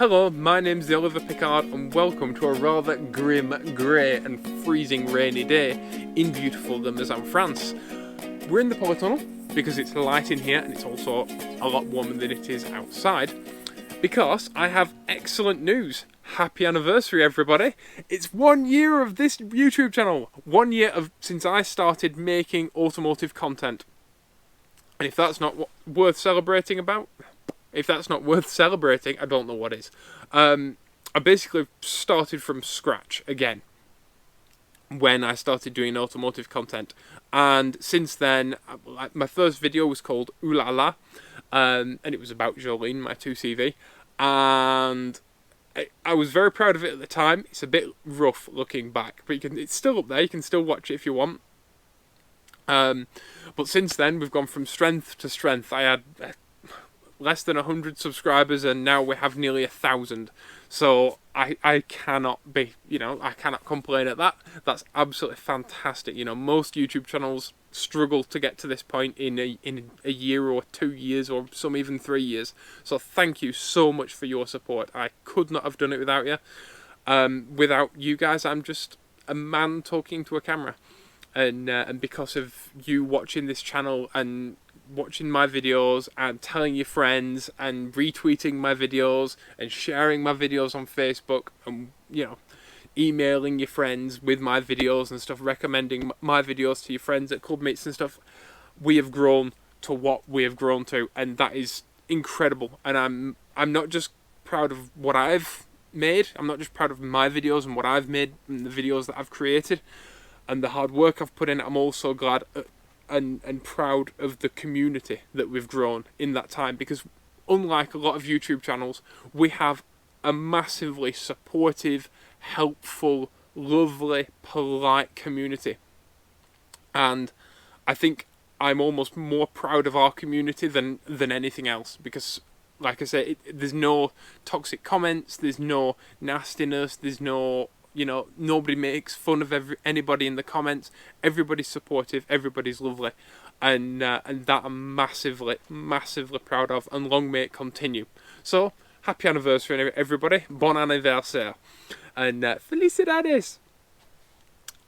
Hello, my name's the Oliver Pickard and welcome to a rather grim, grey and freezing rainy day in beautiful Limousin, France. We're in the polytunnel because it's light in here and it's also a lot warmer than it is outside because I have excellent news. Happy anniversary everybody! It's 1 year of this YouTube channel! 1 year since I started making automotive content. And if that's not worth celebrating about, I don't know what is. I basically started from scratch again when I started doing automotive content. And since then, my first video was called Ooh La La, and it was about Jolene, my 2CV. And I was very proud of it at the time. It's a bit rough looking back, but it's still up there. You can still watch it if you want. But since then, we've gone from strength to strength. I had less than 100 subscribers and now we have nearly 1,000. So I cannot be, I cannot complain at that. That's absolutely fantastic. Most YouTube channels struggle to get to this point in a year or 2 years or some even 3 years. So thank you so much for your support. I could not have done it without you. Without you guys, I'm just a man talking to a camera. And because of you watching this channel and watching my videos and telling your friends and retweeting my videos and sharing my videos on Facebook and emailing your friends with my videos and stuff, recommending my videos to your friends at club meets and stuff, we have grown to what we have grown to, and that is incredible. And I'm not just proud of what I've made, I'm not just proud of my videos and what I've made and the videos that I've created and the hard work I've put in. I'm also glad and proud of the community that we've grown in that time, because unlike a lot of YouTube channels, we have a massively supportive, helpful, lovely, polite community. And I think I'm almost more proud of our community than anything else, because like I say, there's no toxic comments, there's no nastiness, there's no nobody makes fun of anybody in the comments. Everybody's supportive, everybody's lovely, and that I'm massively proud of, and long may it continue. So happy anniversary everybody, bon anniversaire, and felicidades.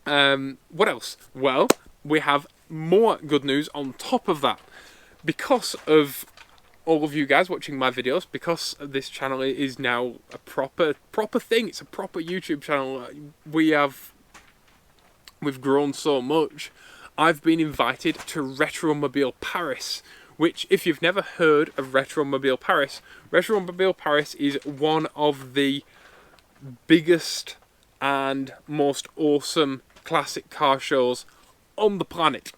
What else? Well, we have more good news on top of that. Because of all of you guys watching my videos, because this channel is now a proper thing, it's a proper YouTube channel, we've grown so much, I've been invited to Retromobile Paris, which, if you've never heard of Retromobile Paris is one of the biggest and most awesome classic car shows on the planet.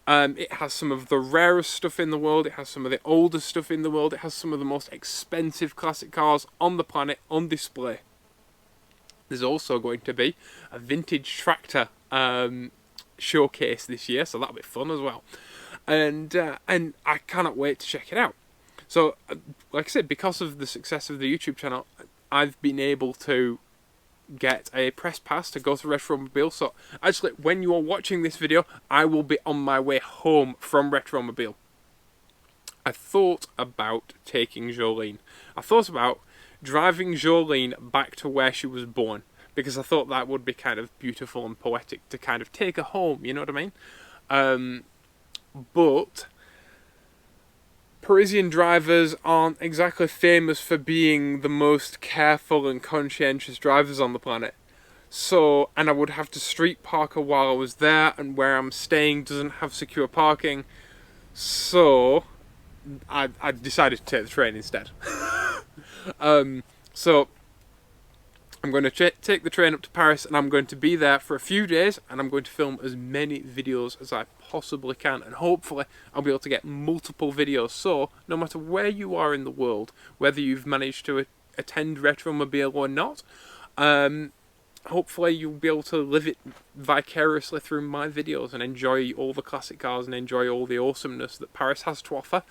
It has some of the rarest stuff in the world, it has some of the oldest stuff in the world, it has some of the most expensive classic cars on the planet on display. There's also going to be a vintage tractor showcase this year, so that'll be fun as well. And I cannot wait to check it out. So, like I said, because of the success of the YouTube channel, I've been able to get a press pass to go to Retromobile. So actually, when you are watching this video, I will be on my way home from Retromobile. I thought about taking Jolene. I thought about driving Jolene back to where she was born, because I thought that would be kind of beautiful and poetic to kind of take her home, you know what I mean? But Parisian drivers aren't exactly famous for being the most careful and conscientious drivers on the planet. So, and I would have to street park her while I was there, and where I'm staying doesn't have secure parking. So, I decided to take the train instead. So, I'm going to take the train up to Paris, and I'm going to be there for a few days, and I'm going to film as many videos as I possibly can, and hopefully I'll be able to get multiple videos. So no matter where you are in the world, whether you've managed to attend Retromobile or not, hopefully you'll be able to live it vicariously through my videos and enjoy all the classic cars and enjoy all the awesomeness that Paris has to offer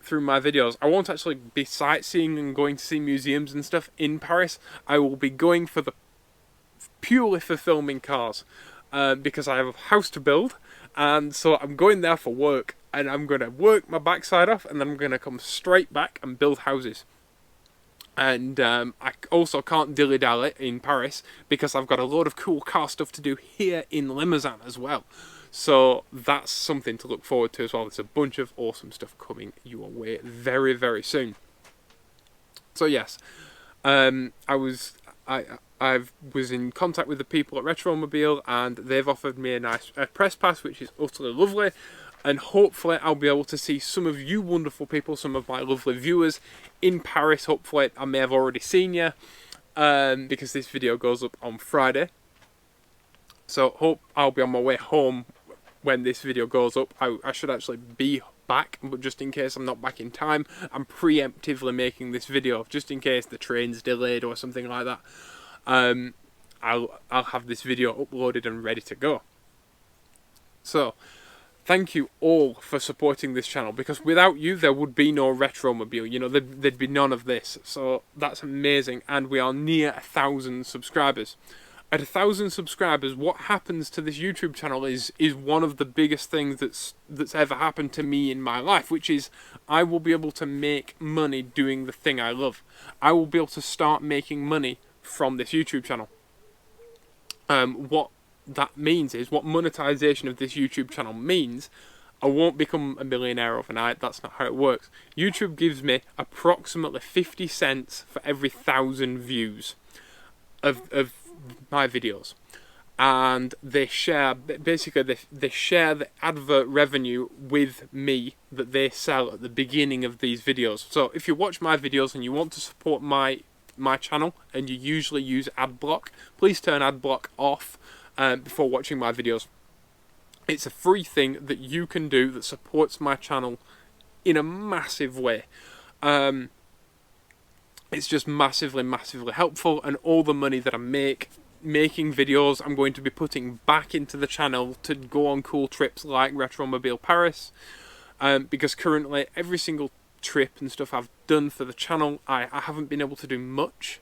through my videos. I won't actually be sightseeing and going to see museums and stuff in Paris. I will be going purely for filming cars, because I have a house to build, and so I'm going there for work, and I'm going to work my backside off, and then I'm going to come straight back and build houses. And I also can't dilly-dally in Paris because I've got a load of cool car stuff to do here in Limousin as well. So that's something to look forward to as well. There's a bunch of awesome stuff coming your way very, very soon. So yes, I was in contact with the people at Retromobile, and they've offered me a nice press pass, which is utterly lovely. And hopefully I'll be able to see some of you wonderful people, some of my lovely viewers in Paris. Hopefully I may have already seen you, because this video goes up on Friday. So hope I'll be on my way home when this video goes up. I should actually be back, but just in case I'm not back in time, I'm preemptively making this video just in case the train's delayed or something like that. I'll have this video uploaded and ready to go. So thank you all for supporting this channel, because without you there would be no Retromobile, you know, there'd be none of this. So that's amazing, and we are near 1,000 subscribers. At 1,000 subscribers, what happens to this YouTube channel is one of the biggest things that's ever happened to me in my life, which is I will be able to make money doing the thing I love. I will be able to start making money from this YouTube channel. What that means is, what monetization of this YouTube channel means, I won't become a millionaire overnight. That's not how it works. YouTube gives me approximately 50 cents for every 1,000 views of my videos, and they share, basically they share the advert revenue with me that they sell at the beginning of these videos. So if you watch my videos and you want to support my channel and you usually use ad block, please turn ad block off before watching my videos. It's a free thing that you can do that supports my channel in a massive way. It's just massively helpful, and all the money that I making videos, I'm going to be putting back into the channel to go on cool trips like Retromobile Paris, because currently every single trip and stuff I've done for the channel, I haven't been able to do much,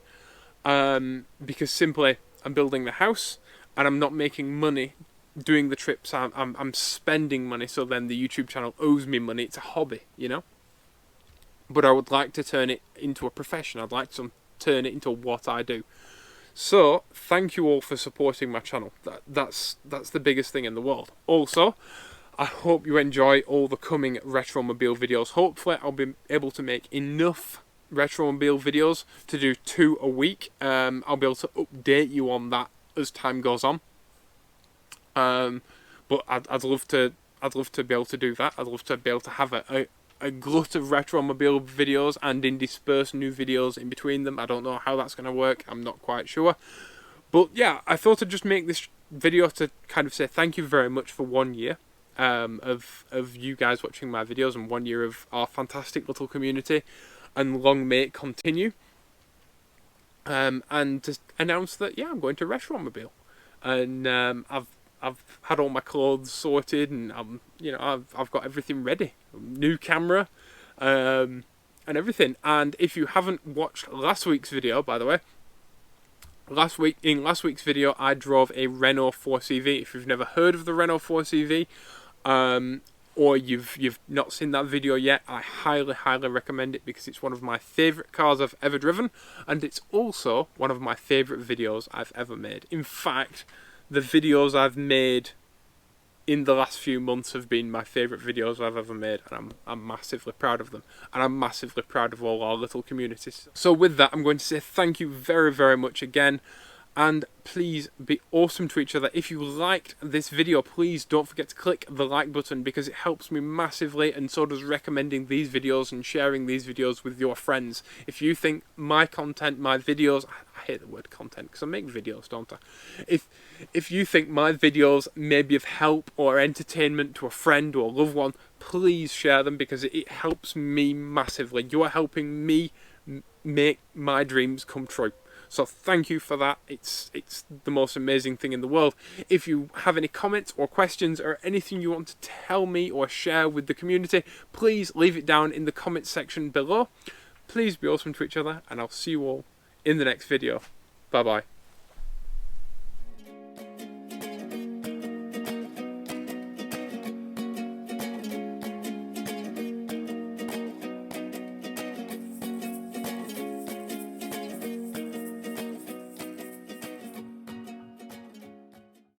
because simply I'm building the house and I'm not making money doing the trips. I'm spending money, so then the YouTube channel owes me money. It's a hobby, you know. But I would like to turn it into a profession. I'd like to turn it into what I do. So thank you all for supporting my channel. That's the biggest thing in the world. Also, I hope you enjoy all the coming Retromobile videos. Hopefully I'll be able to make enough Retromobile videos to do 2 a week. I'll be able to update you on that as time goes on. But I'd love to be able to do that. I'd love to be able to have a glut of Retromobile videos and intersperse new videos in between them. I don't know how that's going to work. I'm not quite sure. But yeah, I thought I'd just make this video to kind of say thank you very much for 1 year of you guys watching my videos, and 1 year of our fantastic little community, and long may it continue. And to announce that, yeah, I'm going to Retromobile, and I've had all my clothes sorted, and I've got everything ready, new camera, and everything. And if you haven't watched last week's video, by the way, in last week's video I drove a Renault 4CV. If you've never heard of the Renault 4CV, or you've not seen that video yet, I highly recommend it, because it's one of my favourite cars I've ever driven, and it's also one of my favourite videos I've ever made. In fact, the videos I've made in the last few months have been my favourite videos I've ever made, and I'm massively proud of them, and I'm massively proud of all our little communities. So with that, I'm going to say thank you very much again, and please be awesome to each other. If you liked this video, please don't forget to click the like button, because it helps me massively, and so does recommending these videos and sharing these videos with your friends. If you think my content, my videos, I hate the word content because I make videos, don't I? If you think my videos may be of help or entertainment to a friend or a loved one, please share them, because it helps me massively. You are helping me make my dreams come true. So thank you for that. It's the most amazing thing in the world. If you have any comments or questions or anything you want to tell me or share with the community, please leave it down in the comments section below. Please be awesome to each other, and I'll see you all in the next video. Bye bye.